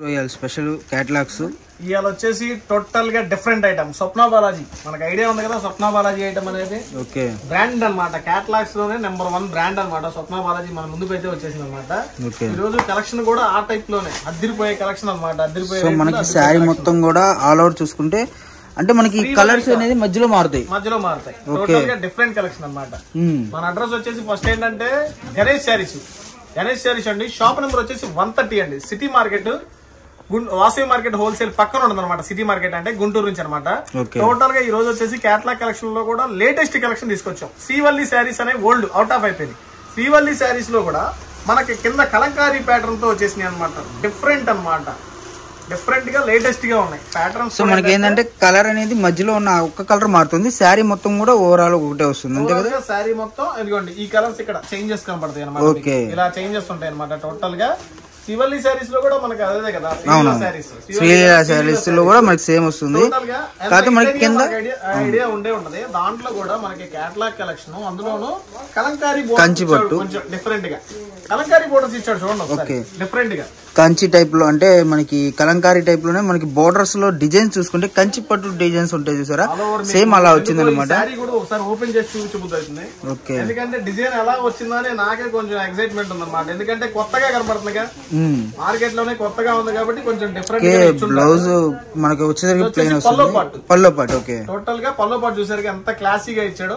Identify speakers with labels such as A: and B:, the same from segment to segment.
A: royal special catalogs
B: ఇయాల వచ్చేసి total గా డిఫరెంట్ ఐటమ్ స్వప్న బాలాజీ మనకి ఐడియా ఉంది కదా స్వప్న బాలాజీ ఐటమ్ అనేది
A: ఓకే
B: బ్రాండ్ అన్నమాట క్యాటలాగ్స్ లోనే నెంబర్ 1 బ్రాండ్ అన్నమాట స్వప్న బాలాజీ మన ముందుకు అయితే వచ్చేసింది అన్నమాట ఈ రోజు కలెక్షన్ కూడా ఆ టైప్ లోనే అదిరిపోయే కలెక్షన్ అన్నమాట అదిరిపోయే
A: సో మనకి సారీ మొత్తం కూడా ఆల్ ఓవర్ చూసుకుంటే అంటే మనకి కలర్స్ అనేది మధ్యలో మారుతాయి
B: టోటల్ గా డిఫరెంట్ కలెక్షన్ అన్నమాట మన అడ్రస్ వచ్చేసి ఫస్ట్ ఏంటంటే గణేష్ శారీస్ అండి షాప్ నెంబర్ వచ్చేసి 130 అండి city market Vasavi market wholesale పక్కన ఉండదు అనమాట సిటీ మార్కెట్ అంటే గుంటూరు నుంచి అనమాట టోటల్ గా ఈ రోజు వచ్చేసి కేటలాగ్ కలెక్షన్ లో కూడా లేటెస్ట్ కలెక్షన్ తీసుకొచ్చాం శ్రీవల్లి శారీస్ అనే ఓల్డ్ అవుట్ ఆఫ్ అయిపోయింది శ్రీవల్లి శారీస్ లో కూడా మనకి కింద కలంకారీ ప్యాటర్న్ తో వచ్చేసినాయి అనమాట డిఫరెంట్ అనమాట డిఫరెంట్ గా లేటెస్ట్ గా ఉన్నాయి ప్యాటర్న్స్.
A: సో మనకి ఏంటంటే కలర్ అనేది మధ్యలో ఉన్న ఒక్క కలర్ మారుతుంది శారీ మొత్తం కూడా ఓవరాల్ ఒకటే వస్తుంది అంతే కదా
B: శారీ మొత్తం ఇదిగోండి ఈ కలర్స్ ఇక్కడ చేంజెస్ కనపడతాయి అనమాట ఇలా చేంజెస్ ఉంటాయి అనమాట టోటల్ గా శివల్లి శారీస్ లో కూడా మనకి అదే కదా
A: శారీస్ లో కూడా మనకి సేమ్ వస్తుంది కాకపోతే మనకి కింద
B: ఐడియా ఉండే ఉంటది దాంట్లో కూడా మనకి కేటలాగ్ కలెక్షన్ అందులోను కలంకారీ
A: కంచి పట్టు
B: కొంచెం డిఫరెంట్ గా కలంకారీ బోర్డర్స్ ఇచ్చాడు చూడండి డిఫరెంట్ గా
A: కంచి టైప్ లో అంటే మనకి కలంకారీ టైప్ లోనే మనకి బోర్డర్స్ లో డిజైన్స్ చూసుకుంటే కంచి పట్టు డిజైన్స్ ఉంటాయి చూసారా సేమ్ అలా వచ్చింది అనమాట
B: ఒకసారి ఓపెన్ చేసి చూపించబోతుంది ఎందుకంటే డిజైన్ ఎలా వచ్చిందని నాకే కొంచెం ఎక్సైట్మెంట్ ఉందన్నమాట ఎందుకంటే కొత్తగా కనపడుతుందిగా మార్కెట్ లోనే కొత్తగా ఉంది కాబట్టి కొంచెం డిఫరెంట్
A: బ్లౌజ్ మనకి వచ్చేసరికి ప్లెయిన్ వస్తుంది పల్లో పాటు ఓకే
B: టోటల్ గా పల్లో పాటు చూసరికి ఎంత క్లాసీగా ఇచ్చాడు.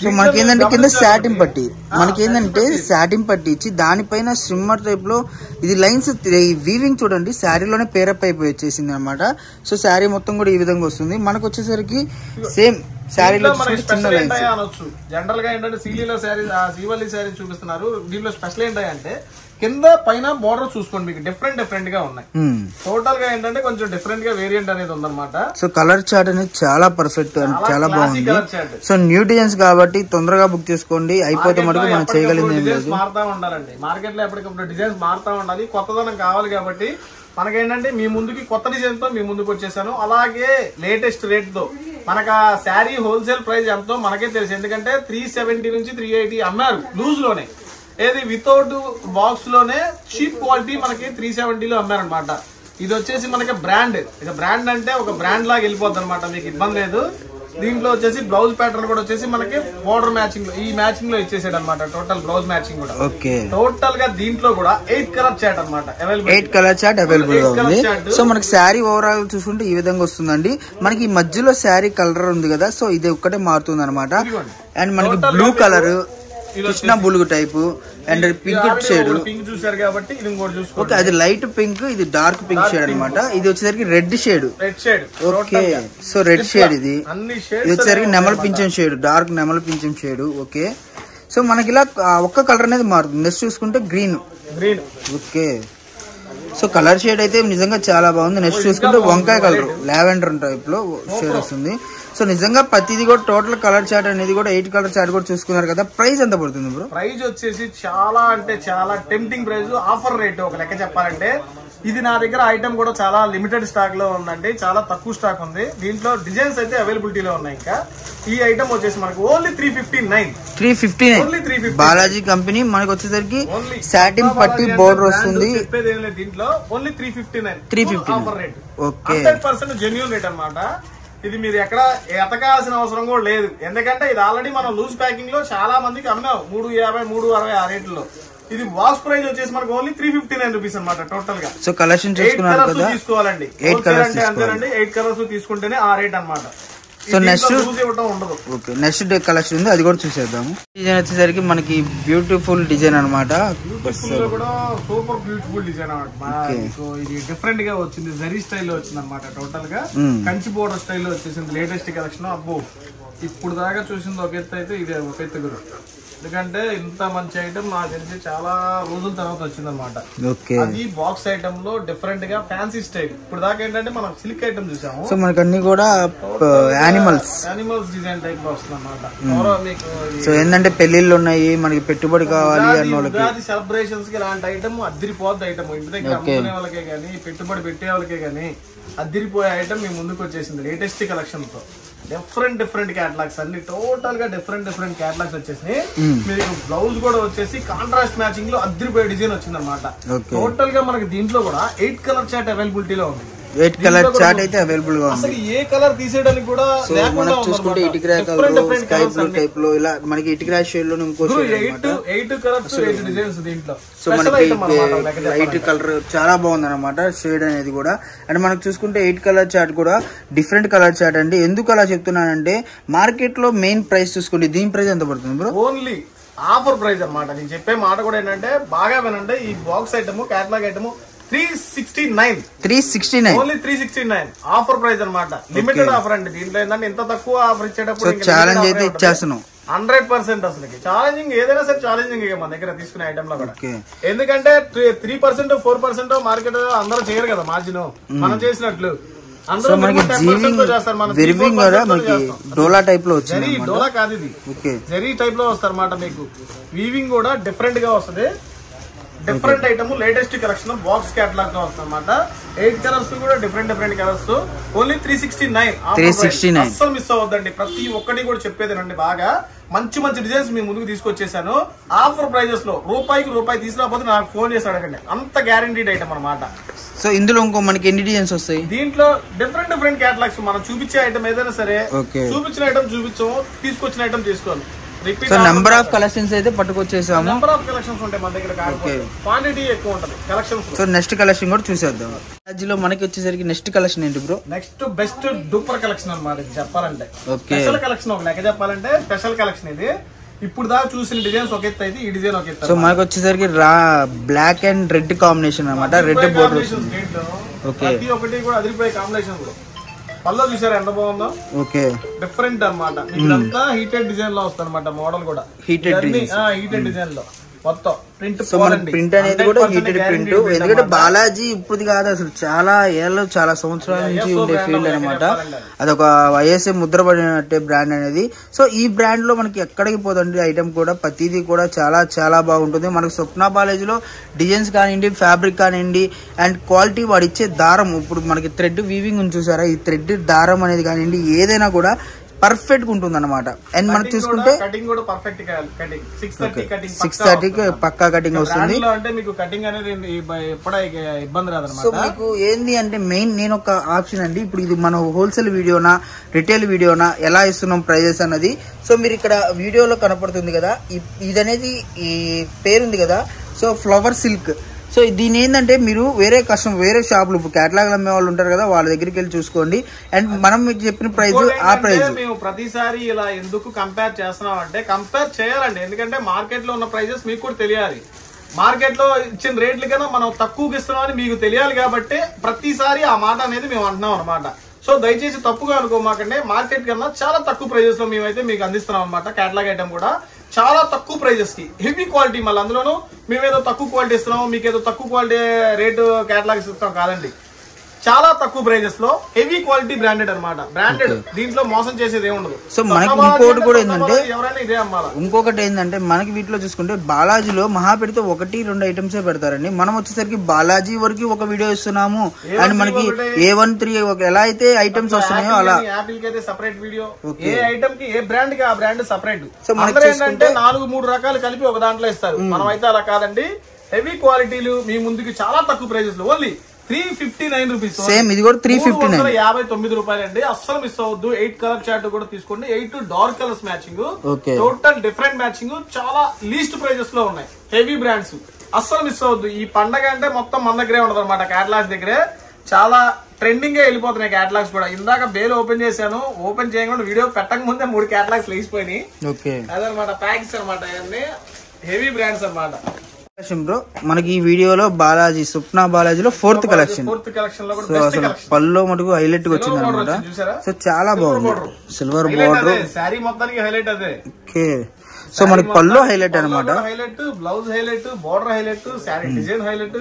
A: సో మనకి ఏంటంటే కింద సాటిన్ పట్టి మనకి ఏంటంటే సాటిన్ పట్టి ఇచ్చి దానిపైన స్ట్రిమ్మర్ టైప్ లో ఇది లైన్స్ వీవింగ్ చూడండి శారీలోనే పేరప్ అయిపోయి వచ్చేసింది అనమాట. సో శారీ మొత్తం కూడా ఈ విధంగా వస్తుంది మనకు వచ్చేసరికి సేమ్ శారీలో
B: అనొచ్చు. జనరల్ గా ఏంటంటే శ్రీవల్లి శారీ చూపిస్తున్నారు దీంట్లో స్పెషల్ ఏంటంటే కింద పైన బోర్డర్ చూసుకోండి మీకు డిఫరెంట్ గా ఉన్నాయి టోటల్ గా ఏంటంటే కొంచెం డిఫరెంట్ గా వేరియంట్ అనేది ఉందన్నమాట.
A: సో కలర్ చార్ట్ అనేది చాలా పర్ఫెక్ట్ అండ్ చాలా బాగుంది. సో న్యూ డిజైన్స్ కాబట్టి తొందరగా బుక్ చేసుకోండి అయిపోతే మటుకు మనం చేయగలిగింది
B: మారుతా ఉండాలండి మార్కెట్ లో ఎప్పటికప్పుడు డిజైన్స్ మారుతా ఉండాలి కొత్తదనం కావాలి కాబట్టి మనకేంటంటే మీ ముందుకి కొత్త డిజైన్ తో మీ ముందుకు వచ్చేసాను అలాగే లేటెస్ట్ రేట్ తో మనకు ఆ శారీ హోల్సేల్ ప్రైస్ ఎంతో మనకే తెలుసు ఎందుకంటే 370 నుంచి 380 అమ్మారు లూజ్ లోనే ఏది వితౌట్ బాక్స్ లోనే చీప్ క్వాలిటీ మనకి 370 లో అమ్మారనమాట. ఇది వచ్చేసి మనకి బ్రాండ్ ఇక బ్రాండ్ అంటే ఒక బ్రాండ్ లాగా వెళ్ళిపోద్ది అనమాట మీకు ఇబ్బంది లేదు. దీంట్లో వచ్చేసి బ్లౌజ్ ప్యాటర్న్ కూడా వచ్చేసి మనకి బోర్డర్ మ్యాచింగ్ ఈ మ్యాచింగ్ లో ఇచ్చేసాడు అనమాట టోటల్ బ్లౌజ్ మ్యాచింగ్ కూడా టోటల్ గా దీంట్లో కూడా 8 కలర్ చార్ట్ అనమాట
A: 8 కలర్ చార్ట్ అవైలబుల్ గా ఉంది. సో మనకి శారీ ఓవరాల్ చూసుకుంటే ఈ విధంగా వస్తుందండి. మనకి ఈ మధ్యలో శారీ కలర్ ఉంది కదా సో ఇది ఒక్కటే మారుతుంది అనమాట. అండ్ మనకి బ్లూ కలర్ కృష్ణ బులుగు type and pink shade
B: pink చూసారు కాబట్టి ఇది ఇంకోటి చూసుకోండి
A: ఓకే అది లైట్ పింక్ ఇది డార్క్ పింక్ షేడ్ అనమాట. ఇది వచ్చేసరికి red shade okay so red shade ఇది వచ్చేసరికి నెమల పింఛం షేడ్ డార్క్ నెమల పింఛం షేడ్ ఓకే. సో మనకి ఇలా ఒక్క కలర్ అనేది మారుతుంది. నెక్స్ట్ చూసుకుంటే green okay so colour shade అయితే నిజంగా చాలా బాగుంది. నెక్స్ట్ చూసుకుంటే వంకాయ కలర్ లావెండర్ టైప్ లో షేడ్ వస్తుంది. సో నిజంగా ప్రతిది కూడా టోటల్ కలర్ చార్ట్ అనేది కూడా 8 కలర్ చార్ట్ కూడా చూసుకున్నారు కదా. ప్రైస్ ఎంత పడుతుంది బ్రో?
B: ప్రైస్ వచ్చేసి చాలా అంటే చాలా టెంప్టింగ్ ప్రైస్ ఆఫర్ రేట్ ఒక లెక్క చెప్పాలంటే ఇది నా దగ్గర ఐటమ్ కూడా చాలా లిమిటెడ్ స్టాక్ లో ఉందండి చాలా తక్కువ స్టాక్ ఉంది. దీంట్లో డిజైన్స్ అయితే అవైలబిలిటీలో ఉన్నాయి. ఇంకా ఈ ఐటమ్ వచ్చేసి మనకు ఓన్లీ 359
A: బాలాజీ కంపెనీ మనకు వచ్చేసరికి సాటిన్ పట్టి బోర్డర్ వస్తుంది.
B: చెప్పేది ఏం లేదు దీంట్లో only 359 offer rate okay 100% genuine rate అన్నమాట. ఇది మీరు ఎక్కడ ఎతకాల్సిన అవసరం కూడా లేదు ఎందుకంటే ఇది ఆల్రెడీ మనం లూజ్ ప్యాకింగ్ లో చాలా మందికి అమ్మాం 350 360 ఆ రేట్లో. ఇది బాక్స్ ప్రైస్ వచ్చేసి మనకు ఓన్లీ 359 రూపీస్ అనమాట టోటల్ గా.
A: సో కలెక్షన్
B: తీసుకోవాలండి 8 కలర్స్ తీసుకుంటేనే ఆ రేట్ అనమాట.
A: So next okay next collection ఉంది అది కూడా చూసేద్దాము. డిజైన్ వచ్చేసరికి మనకి బ్యూటిఫుల్ డిజైన్ అనమాట
B: సూపర్ బ్యూటిఫుల్ డిజైన్ అనమాట. సో ఇది డిఫరెంట్ గా వచ్చింది జరీ స్టైల్లో వచ్చింది అనమాట టోటల్ గా కంచి బోర్డర్ స్టైల్లో వచ్చేసింది లేటెస్ట్ కలెక్షన్. అబ్బో ఇప్పుడు దాకా చూసింది ఒక ఎత్తు అయితే ఇది ఒక ఎత్తు గురు ఎందుకంటే ఇంత మంచి ఐటమ్ నాకు తెలిసి చాలా రోజుల తర్వాత వచ్చింది అనమాట. అది బాక్స్ ఐటమ్ లో డిఫరెంట్ గా ఫ్యాన్సీ స్టైల్ ఇప్పుడు దాకా ఏంటంటే మనం సిల్క్ ఐటమ్ చూసాము.
A: సో మనకి అన్ని కూడా యానిమల్స్
B: డిజైన్ టైప్ లో వస్తుంది అనమాట.
A: సో ఏంటంటే పెళ్లిళ్ళు ఉన్నాయి మనకి పెట్టుబడి కావాలి
B: ఉగాది సెలబ్రేషన్స్ కి ఇలాంటి ఐటమ్ అద్దరిపోద్ది ఐటమ్ ఇంటి దగ్గర అమ్ముకునే వాళ్ళకే గానీ పెట్టుబడి పెట్టే వాళ్ళకే గానీ అద్దరిపోయే ఐటమ్ మీ ముందుకు వచ్చేసింది లేటెస్ట్ కలెక్షన్ తో. డిఫరెంట్ క్యాటలాగ్స్ అన్ని టోటల్ గా డిఫరెంట్ క్యాటలాగ్స్ వచ్చేసి మీకు బ్లౌజ్ కూడా వచ్చేసి కాంట్రాస్ట్ మ్యాచింగ్ లో అద్దరిపోయే డిజైన్ వచ్చింది అనమాట. టోటల్ గా మనకి దీంట్లో కూడా 8 కలర్ చార్ట్ అవైలబిలిటీలో ఉంది.
A: 8 కలర్ చార్ట్ అయితే అవైలబుల్ గా ఉంది.
B: అసలు ఏ కలర్ తీసేయడానికి కూడా లేకుండా
A: చూసుకుంటే ఇటుకరా కలర్, స్కై బ్లూ టైప్ లో ఇలా మనకి ఇటుకరా షేడ్ లో ఇంకో
B: 8 కలర్స్ 8 డిజైన్స్ దీంట్లో.
A: సో మనకి లైట్ కలర్ చాలా బాగుంది అనమాట షేడ్ అనేది కూడా. అండ్ మనకు చూసుకుంటే 8 కలర్ చార్ట్ కూడా డిఫరెంట్ కలర్ చార్ట్ అండి. ఎందుకు అలా చెప్తున్నానంటే మార్కెట్ లో మెయిన్ ప్రైస్ చూసుకోండి, దీని ప్రైస్ ఎంత పడుతుంది బ్రో?
B: ఓన్లీ ఆఫర్ ప్రైస్ అనమాట. నేను చెప్పే మాట కూడా ఏంటంటే బాగా వినండి, ఈ box item catalogue item 369 only 369 offer price అనమాట. లిమిటెడ్ ఆఫర్ అండి. దీంట్లో ఏంటంటే ఇంత తక్కువ ఆఫర్ ఇచ్చేటప్పుడు
A: ఛాలెంజ్ అయితే ఇచ్చేస్తున్నాం
B: 100%. అసలు ఛాలెంజింగ్ ఏదైనా సరే ఛాలెంజింగ్ మన దగ్గర తీసుకునే ఐటమ్ లో కూడా. ఎందుకంటే 3% 4% మార్కెట్ అందరూ చేయరు కదా మార్జిన్ మనం చేసినట్లు.
A: సో మనకి వీవింగ్ కూడా మనకి డోలా టైప్ లో వచ్చింది.
B: డోలా కాదు ఇది, జరీ టైప్ లో వస్తారు అన్నమాట. మీకు వీవింగ్ కూడా డిఫరెంట్ గా వస్తుంది. Different item latest collection box catalogue గా వస్తుంది అనమాట. 8 కలర్స్ కూడా డిఫరెంట్ కలర్స్ ఓన్లీ 369. అస్సలు మిస్ అవ్వద్దండి. ప్రతి ఒక్కటి కూడా చెప్పేదేనండి. బాగా మంచి డిజైన్స్ మీ ముందుకు తీసుకొచ్చేసాను ఆఫర్ ప్రైజెస్ లో. రూపాయికి రూపాయి తీసుకురాకపోతే నాకు ఫోన్ చేసి అడగండి, అంత గ్యారంటీడ్ ఐటమ్ అనమాట.
A: సో ఇందులో ఇంకో మనకి ఎన్ని డిజైన్స్ వస్తాయి?
B: దీంట్లో డిఫరెంట్ క్యాటలాగ్స్ మనం చూపించే ఐటమ్ ఏదైనా సరే చూపించిన ఐటమ్ చూపించాము, తీసుకొచ్చిన ఐటమ్ తీసుకోవాలి.
A: సో నెంబర్ ఆఫ్ కలెక్షన్స్ అయితే పట్టుకొచ్చేసాము.
B: నెంబర్ ఆఫ్ కలెక్షన్స్ ఉంటాయి మన దగ్గర, క్వాంటిటీ ఎక్కువ ఉంటుంది కలెక్షన్స్.
A: సో నెక్స్ట్ కలెక్షన్ కూడా చూసేద్దాం. లో మనకి వచ్చేసరికి నెక్స్ట్ కలెక్షన్ ఏంటి bro?
B: Next best duper collection అన్నమాట చెప్పాలంటే. స్పెషల్ కలెక్షన్ ఒక లెక్క చెప్పాలంటే స్పెషల్ కలెక్షన్ ఇది. ఇప్పుడు దాకా చూసిన డిజైన్స్ ఒక ఎత్తు అయితే ఈ డిజైన్ ఒక ఎత్తు.
A: సో మనకి వచ్చేసరికి బ్లాక్ అండ్ రెడ్ కాంబినేషన్ అన్నమాట. రెడ్ బోర్డర్
B: ప్రతి ఒక్కటి కూడా అదిరిపోయే కాంబినేషన్. పల్లో చూసారా ఎంత బాగుందో.
A: ఓకే
B: డిఫరెంట్ అనమాట. ఇదంతా హీటెడ్ డిజైన్ లో వస్తుంది అనమాట. మోడల్ కూడా హీటెడ్ డిజైన్ లో మొత్తం
A: ప్రింట్ అనేది కూడా హీటెడ్ ప్రింట్. ఎందుకంటే బాలాజీ ఇప్పుడు కాదు, అసలు చాలా ఏళ్ళు చాలా సంవత్సరాల నుంచి ఉండే ఫీల్డ్ అనమాట. అదొక వైఎస్ఏ ముద్ర పడినట్టే బ్రాండ్ అనేది. సో ఈ బ్రాండ్ లో మనకి ఎక్కడికి పోతుంది ఐటమ్ కూడా ప్రతిదీ కూడా చాలా బాగుంటుంది. మనకి స్వప్న బాలాజీలో డిజైన్స్ కానివ్వండి, ఫ్యాబ్రిక్ కానివ్వండి, అండ్ క్వాలిటీ వాడు ఇచ్చే దారం. ఇప్పుడు మనకి థ్రెడ్ వీవింగ్ ఉంది చూసారా, ఈ థ్రెడ్ దారం అనేది కానివ్వండి ఏదైనా కూడా పర్ఫెక్ట్ గా ఉంటుంది అనమాట. అండ్ మనం చూసుకుంటే 630కి పక్కా కటింగ్ వస్తుంది. సో మీకు ఏంది అంటే మెయిన్ నేను ఒక ఆప్షన్ అండి. ఇప్పుడు ఇది మన హోల్సేల్ వీడియోనా రిటైల్ వీడియోనా ఎలా ఇస్తున్నాం ప్రైజెస్ అన్నది. సో మీరు ఇక్కడ వీడియోలో కనపడుతుంది కదా, ఇది అనేది ఈ పేరుంది కదా, సో ఫ్లవర్ సిల్క్. సో దీని ఏంటంటే మీరు వేరే షాపులు ఇప్పుడు క్యాటలాగ్ అమ్మే వాళ్ళు ఉంటారు కదా, వాళ్ళ దగ్గరికి వెళ్ళి చూసుకోండి. అండ్ మనం మీకు చెప్పిన ప్రైస్ ఆ ప్రైస్.
B: మేము ప్రతిసారి ఇలా ఎందుకు కంపేర్ చేస్తున్నాం అంటే కంపేర్ చేయాలండి. ఎందుకంటే మార్కెట్ లో ఉన్న ప్రైజెస్ మీకు కూడా తెలియాలి. మార్కెట్ లో ఇచ్చిన రేట్ల కన్నా మనం తక్కువకి ఇస్తున్నాం అని మీకు తెలియాలి కాబట్టి ప్రతిసారి ఆ మాట అనేది మేము అంటున్నాం అనమాట. సో దయచేసి తప్పుగా అనుకోమాకండి. మార్కెట్ కన్నా చాలా తక్కువ ప్రైజెస్ లో మేమైతే మీకు అందిస్తున్నాం అనమాట. క్యాటలాగ్ ఐటమ్ కూడా చాలా తక్కువ ప్రైజెస్ కి హెవీ క్వాలిటీ. మళ్ళీ అందులోనూ మేమేదో తక్కువ క్వాలిటీ ఇస్తున్నాం, మీకేదో తక్కువ క్వాలిటీ రేటు క్యాటలాగ్స్ ఇస్తాం కాదండి. చాలా తక్కువ ప్రైజెస్ లో హెవీ క్వాలిటీ బ్రాండెడ్ అనమాట. బ్రాండెడ్ దీంట్లో మోసం చేసేది ఏముండదు.
A: సో మనకి ఇంకోటి కూడా ఏంటంటే ఇంకొకటి ఏంటంటే మనకి వీటిలో చూసుకుంటే బాలాజీలో మహా పెడితే 1-2 ఐటమ్స్ పెడతారండి. మనం వచ్చేసరికి బాలాజీ వరకు ఒక వీడియో ఇస్తున్నాము. అండ్ మనకి A13 ఎలా అయితే ఐటమ్స్ వస్తున్నాయో అలా
B: యాపిల్ కి అయితే సపరేట్ వీడియో, ఏ ఐటమ్ కి ఏ బ్రాండ్ కి ఆ బ్రాండ్ సపరేట్. సో మనకి ఏంటంటే 4-3 రకాలు కలిపి ఒక దాంట్లో ఇస్తారు. మనం అయితే అలా కాదండి. హెవీ క్వాలిటీలు మీ ముందుకి చాలా తక్కువ ప్రైజెస్ లో ఓన్లీ 359 రూపీస్.
A: సేమ్ ఇది కూడా 359
B: 59 రూపాయలు అండి. అస్సలు మిస్ అవ్వద్దు. 8 కలర్ చార్ట్ కూడా తీసుకోండి. 8 dark colours matching, total different matching, చాలా లీస్ట్ ప్రైజెస్ లో ఉన్నాయి. హెవీ బ్రాండ్స్ అస్సలు మిస్ అవ్వద్దు. ఈ పండగ అంటే మొత్తం మన దగ్గరే ఉండదు అనమాట. క్యాటలాగ్స్ దగ్గరే చాలా ట్రెండింగ్ గా వెళ్ళిపోతున్నాయి క్యాటలాగ్స్ కూడా. ఇందాక బేల్ ఓపెన్ చేశాను, ఓపెన్ చేయకుండా వీడియో పెట్టక ముందే 3 క్యాటలాగ్స్ లేచిపోయినాయి. అదనమాట ప్యాక్స్ అనమాట. ఇవన్నీ హెవీ బ్రాండ్స్ అనమాట.
A: బ్రో మనకి ఈ వీడియోలో బాలాజీ స్వప్న బాలాజీలో 4th కలెక్షన్. సో అసలు పల్లో మటుకు హైలైట్ గా వచ్చింది అనమాట. సో చాలా బాగుంది. సిల్వర్ బోర్డర్
B: శారీ మొత్తానికి హైలైట్ అదే.
A: ఓకే. సో మనకి పల్లో హైలైట్ అనమాట.
B: Highlight, blouse highlight, border highlight, sari design highlight.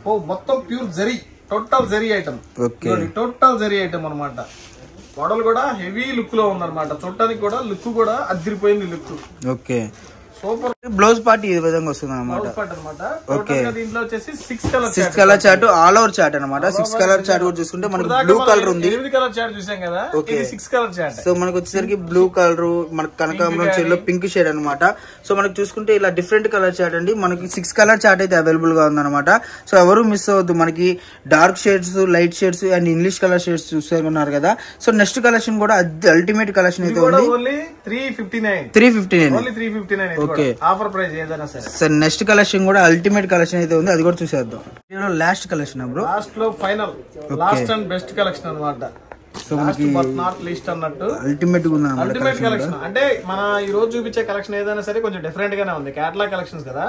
B: ఓ మొత్తం pure zari, total zari item. Okay, total zari item అనమాట. మోడల్ కూడా హెవీ లుక్ లో ఉందన్నమాట. చూడటానికి కూడా లుక్ కూడా అదిరిపోయింది look.
A: Okay.
B: Super.
A: Blouse part ఈ విధంగా వస్తుంది అనమాట. ఓకే,
B: దీంట్లో వచ్చేసి 6
A: colour chart, all over chart అనమాట. 6 కలర్ చార్ట్ కూడా చూసుకుంటే మనకి బ్లూ కలర్ ఉంది.
B: 8 కలర్ చార్ట్ చూసాం కదా, ఇది 6 కలర్ చార్ట్.
A: సో మనకు వచ్చేసరికి బ్లూ కలర్, మనకి కనకాంబరం షేడ్ లో పింక్ షేడ్ అనమాట. సో మనకి చూసుకుంటే ఇలా డిఫరెంట్ కలర్ చార్ట్ అండి. మనకి 6 కలర్ చార్ట్ అయితే అవైలబుల్ గా ఉందన్నమాట. సో ఎవరు మిస్ అవ్వద్దు. మనకి dark shades, light shades and English colour shades చూస్తున్నారు కదా. సో నెక్స్ట్ కలెక్షన్ కూడా అల్టిమేట్ కలెక్షన్ అయితే ఉంది. 359. ఓకే,
B: ఆఫర్ ప్రైస్ ఏదైనా సరే.
A: సో నెక్స్ట్ కలెక్షన్ కూడా అల్టిమేట్ కలెక్షన్ అయితే ఉంది, అది కూడా చూసేద్దాం. లాస్ట్ కలెక్షన్ బ్రో,
B: లాస్ట్ లో final, last and best collection అన్నమాట.
A: సో మనకి
B: నాట్ లీస్ట్ అన్నట్టు
A: అల్టిమేట్
B: అల్టిమేట్ కలెక్షన్. అంటే మన ఈ రోజు చూపించే కలెక్షన్ ఏదైనా సరే కొంచెం డిఫరెంట్ గానే ఉంది. కేటలాగ్ కలెక్షన్స్ కదా,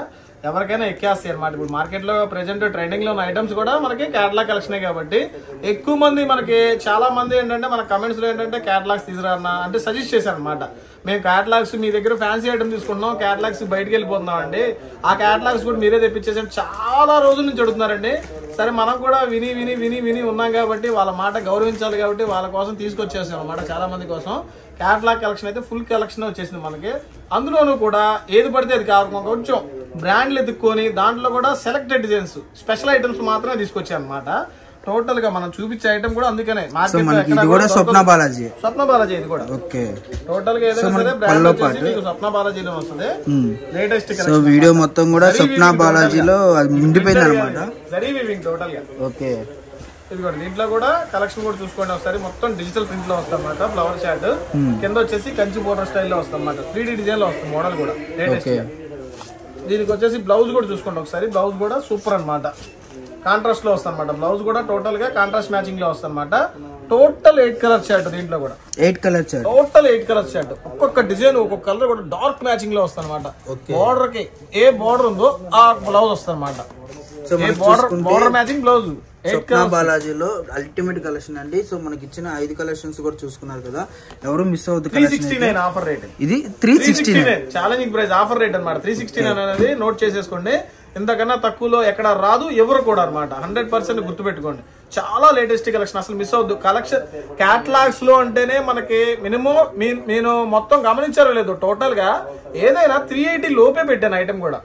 B: ఎవరికైనా ఎక్కేస్తాయి అనమాట. ఇప్పుడు మార్కెట్ లో ప్రెసెంట్ ట్రెండింగ్ లో ఉన్న ఐటమ్స్ కూడా మనకి కేటలాగ్ కలెక్షన్ కాబట్టి ఎక్కువ మంది, మనకి చాలా మంది ఏంటంటే మన కమెంట్స్ లో ఏంటంటే కేటలాగ్స్ తీసుకురా అంటే సజెస్ట్ చేశారు అనమాట. మేము కేటలాగ్స్ మీ దగ్గర ఫ్యాన్సీ ఐటమ్ తీసుకుంటున్నాం, కేటలాగ్స్ బయటకు వెళ్ళిపోతున్నాం అండి, ఆ కేటలాగ్స్ కూడా మీరే తెప్పించేసారు చాలా రోజుల నుంచి అడుగుతున్నారండి. సరే మనం కూడా విని విని విని విని ఉన్నాం కాబట్టి వాళ్ళ మాట గౌరవించాలి కాబట్టి వాళ్ళ కోసం తీసుకొచ్చేసాం అనమాట. చాలా మంది కోసం కేటలాగ్ కలెక్షన్ అయితే ఫుల్ కలెక్షన్ వచ్చేసింది మనకి. అందులోనూ కూడా ఏది పడితే అది కాకుండా కొంచెం బ్రాండ్లు ఎత్తుక్కొని దాంట్లో కూడా సెలెక్టెడ్ డిజైన్స్, స్పెషల్ ఐటమ్స్ మాత్రమే తీసుకొచ్చాయి అనమాట. టోటల్ గా మనం చూపించే ఐటమ్ కూడా అందుకనే
A: స్వప్న బాలాజీ
B: ఇది కూడా. ఓకే, టోటల్ గా ఏదైనా సరే బ్రాండ్ వచ్చేసి మీకు స్వప్న బాలాజీలో వస్తుంది. లేటెస్ట్
A: సో వీడియో మొత్తం కూడా స్వప్న బాలాజీలో నిండిపోయింది అనమాట.
B: జరీ వీవింగ్ టోటల్ గా.
A: ఓకే,
B: ఇది కూడా దీంట్లో కూడా కలెక్షన్ కూడా చూసుకోండి ఒకసారి. మొత్తం డిజిటల్ ప్రింట్ లో వస్తాయి అన్నమాట. ఫ్లవర్ చార్ట్ కింద వచ్చేసి కంచి బోర్డర్ స్టైల్లో వస్తాయి అన్నమాట. 3D డిజైన్ లో వస్తుంది మోడల్ కూడా లేటెస్ట్. దీనికి వచ్చేసి బ్లౌజ్ కూడా చూసుకోండి ఒకసారి. బ్లౌజ్ కూడా సూపర్ అన్నమాట, కాంట్రాస్ట్ లో వస్తుంది అనమాట. బ్లౌజ్ కూడా టోటల్ గా కాంట్రాస్ట్ మ్యాచింగ్ లో వస్తుంది అనమాట. Total 8 colour chart. దీంట్లో కూడా 8 colour chart, total 8 colour chart. ఒక్కొక్క డిజైన్ ఒక్కొక్క కలర్ కూడా డార్క్ మ్యాచింగ్ లో వస్తుంది అనమాట. బోర్డర్ కి ఏ బోర్డర్ ఉందో ఆ బ్లౌజ్ వస్తుంది అనమాట. Border matching blouse.
A: స్వప్న బాలాజీలో అల్టిమేట్ కలెక్షన్ అండి. సో మనకి ఇచ్చిన 5 కలెక్షన్స్ కూడా చూసుకున్నారు కదా, ఎవరు మిస్ అవుతుంది.
B: 369 ఆఫర్ రేట్.
A: ఇది 369
B: ఛాలెంజింగ్ ప్రైస్, ఆఫర్ రేట్ అనమాట. 369 అనేది నోట్ చేసేసుకోండి. ఇంతకన్నా తక్కువలో ఎక్కడ రాదు, ఎవరు కూడా అనమాట. 100% గుర్తుపెట్టుకోండి. చాలా లేటెస్ట్ కలెక్షన్, అసలు మిస్ అవద్దు. కలెక్షన్ క్యాటలాగ్స్ లో అంటేనే మనకి మినిమం, నేను మొత్తం గమనించారో లేదో, టోటల్ గా ఏదైనా 380 లోపే పెట్టాను ఐటమ్ కూడా.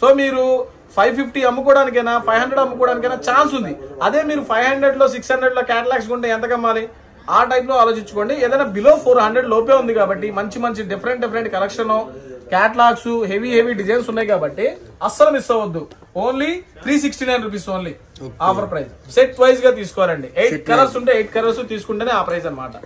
B: సో మీరు 550 అమ్ముకోవడానికైనా 500 అమ్ముకోవడానికైనా ఛాన్స్ ఉంది. అదే మీరు 500 లో 600 లో క్యాటలాగ్స్ కొంటే ఎంత కమ్మాలి, ఆ టైప్ లో ఆలోచించుకోండి. ఏదైనా బిలో 400 లోపే ఉంది కాబట్టి మంచి మంచి different collection, catalogues, heavy designs ఉన్నాయి కాబట్టి అస్సలు మిస్ అవ్వద్దు. Only 369 rupees only offer price. Set wise గా తీసుకోవాలండి. 8 కలర్స్ ఉంటే 8 కలర్స్ తీసుకుంటేనే ఆ ప్రైస్ అనమాట.